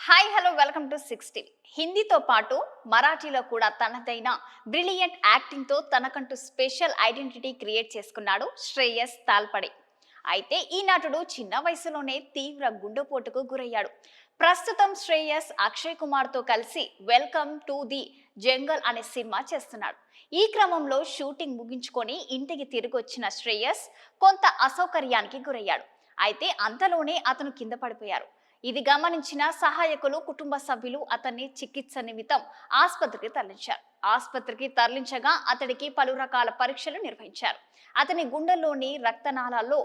Hi hello welcome to 60. హిందీతో పాటు మరాఠీలో కూడా తనదైన బ్రిలియంట్ యాక్టింగ్తో తనకంటూ స్పెషల్ ఐడెంటిటీ క్రియేట్ చేసుకున్నాడు శ్రేయస్ తాల్పడే. అయితే ఈ నటుడు చిన్న వయసులోనే తీవ్ర గుండెపోటుకు గురయ్యాడు. ప్రస్తుతం శ్రేయస్ అక్షయ్ కుమార్తో కలిసి వెల్కమ్ టు ది జంగల్ అనే సినిమా చేస్తున్నాడు. ఈ క్రమంలో షూటింగ్ ముగించుకొని ఇంటికి తిరిగి వచ్చిన శ్రేయస్ కొంత అసౌకర్యానికి గురయ్యాడు. అయితే అంతలోనే అతను కింద పడిపోయారు. ఇది గమనించిన సహాయకులు, కుటుంబ సభ్యులు అతన్ని చికిత్స నిమిత్తం ఆసుపత్రికి తరలించగా అతడికి పలు రకాల పరీక్షలు నిర్వహించారు. అతని గుండెల్లోని రక్తనాళాల్లో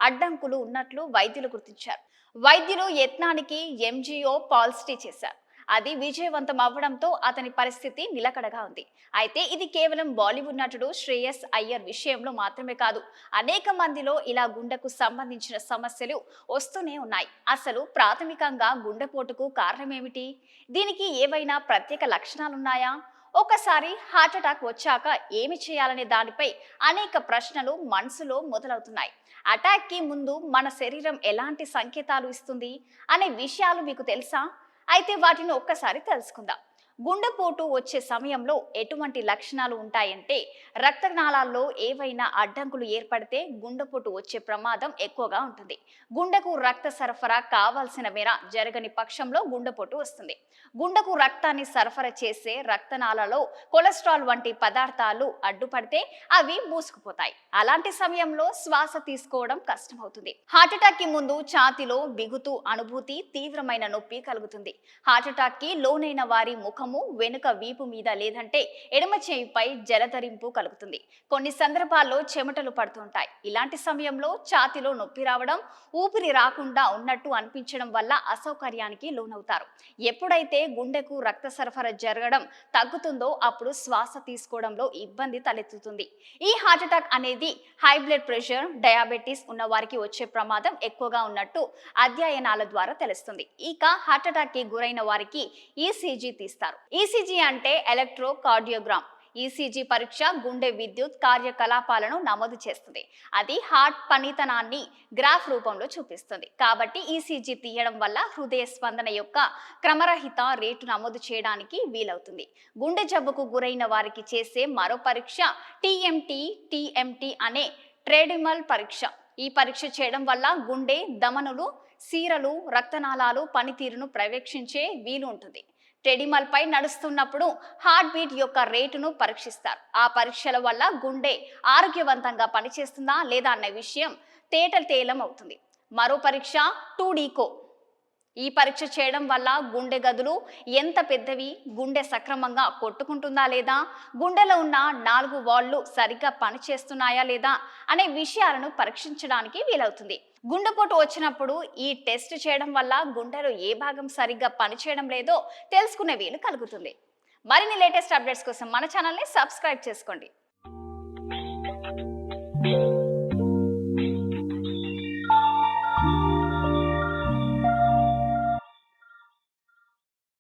అడ్డంకులు ఉన్నట్లు వైద్యులు గుర్తించారు. వైద్యులు యత్నానికి ఎంజిఓ పాల్స్టీ చేశారు. అది విజయవంతం అవ్వడంతో అతని పరిస్థితి నిలకడగా ఉంది. అయితే ఇది కేవలం బాలీవుడ్ నటుడు శ్రేయస్ అయ్యర్ విషయంలో మాత్రమే కాదు, అనేక మందిలో ఇలా గుండెకు సంబంధించిన సమస్యలు వస్తూనే ఉన్నాయి. అసలు ప్రాథమికంగా గుండెపోటుకు కారణమేమిటి? దీనికి ఏవైనా ప్రత్యేక లక్షణాలున్నాయా? ఒకసారి హార్ట్ అటాక్ వచ్చాక ఏమి చేయాలనే దానిపై అనేక ప్రశ్నలు మనసులో మొదలవుతున్నాయి. అటాక్ కి ముందు మన శరీరం ఎలాంటి సంకేతాలు ఇస్తుంది అనే విషయాలు మీకు తెలుసా? అయితే వాటిని ఒక్కసారి తెలుసుకుందాం. గుండెపోటు వచ్చే సమయంలో ఎటువంటి లక్షణాలు ఉంటాయంటే, రక్తనాళాల్లో ఏవైనా అడ్డంకులు ఏర్పడితే గుండెపోటు వచ్చే ప్రమాదం ఎక్కువగా ఉంటుంది. గుండెకు రక్త సరఫరా కావాల్సిన మేర జరగని పక్షంలో గుండెపోటు వస్తుంది. గుండెకు రక్తాన్ని సరఫరా చేసే రక్తనాళాల్లో కొలెస్ట్రాల్ వంటి పదార్థాలు అడ్డుపడితే అవి మూసుకుపోతాయి. అలాంటి సమయంలో శ్వాస తీసుకోవడం కష్టమవుతుంది. హార్ట్ అటాక్ కి ముందు ఛాతీలో బిగుతు అనుభూతి, తీవ్రమైన నొప్పి కలుగుతుంది. హార్ట్ అటాక్ కి లోనైన వారి ముఖం వెనుక వీపు మీద లేదంటే ఎడమ చేయిపై జలధరింపు కలుగుతుంది. కొన్ని సందర్భాల్లో చెమటలు పడుతుంటాయి. ఇలాంటి సమయంలో ఛాతీలో నొప్పి రావడం, ఊపిరి రాకుండా ఉన్నట్టు అనిపించడం వల్ల అసౌకర్యానికి లోనవుతారు. ఎప్పుడైతే గుండెకు రక్త సరఫరా జరగడం తగ్గుతుందో అప్పుడు శ్వాస తీసుకోవడంలో ఇబ్బంది తలెత్తుతుంది. ఈ హార్ట్ అటాక్ అనేది హై బ్లడ్ ప్రెషర్, డయాబెటీస్ ఉన్న వారికి వచ్చే ప్రమాదం ఎక్కువగా ఉన్నట్టు అధ్యయనాల ద్వారా తెలుస్తుంది. ఇక హార్ట్ అటాక్ కి గురైన వారికి ఈసీజీ తీస్తారు. ఈసీజీ అంటే ఎలక్ట్రోకార్డియోగ్రామ్. ఈసీజీ పరీక్ష గుండె విద్యుత్ కార్యకలాపాలను నమోదు చేస్తుంది. అది హార్ట్ పనితనాన్ని గ్రాఫ్ రూపంలో చూపిస్తుంది. కాబట్టి ఈసీజీ తీయడం వల్ల హృదయ స్పందన యొక్క క్రమరహిత రేటు నమోదు చేయడానికి వీలవుతుంది. గుండె జబ్బుకు గురైన వారికి చేసే మరో పరీక్ష టీఎంటీ అనే ట్రెడిమల్ పరీక్ష. ఈ పరీక్ష చేయడం వల్ల గుండె ధమనులు, సీరలు, రక్తనాళాలు పనితీరును పర్యవేక్షించే వీలు ఉంటుంది. ట్రెడిమల్ పై నడుస్తున్నప్పుడు హార్ట్ బీట్ యొక్క రేటును పరీక్షిస్తారు. ఆ పరీక్షల వల్ల గుండె ఆరోగ్యవంతంగా పనిచేస్తుందా లేదా అన్న విషయం తేటతెల్లం అవుతుంది. మరో పరీక్ష 2D-కో. ఈ పరీక్ష చేయడం వల్ల గుండె గదులు ఎంత పెద్దవి, గుండె సక్రమంగా కొట్టుకుంటుందా లేదా, గుండెలో ఉన్న 4 వాల్వ్లు సరిగ్గా పనిచేస్తున్నాయా లేదా అనే విషయాలను పరీక్షించడానికి వీలవుతుంది. గుండెపోటు వచ్చినప్పుడు ఈ టెస్ట్ చేయడం వల్ల గుండెలో ఏ భాగం సరిగ్గా పనిచేయడం లేదో తెలుసుకునే వీలు కలుగుతుంది. మరిన్ని లేటెస్ట్ అప్డేట్స్ కోసం మన ఛానల్ని సబ్స్క్రైబ్ చేసుకోండి.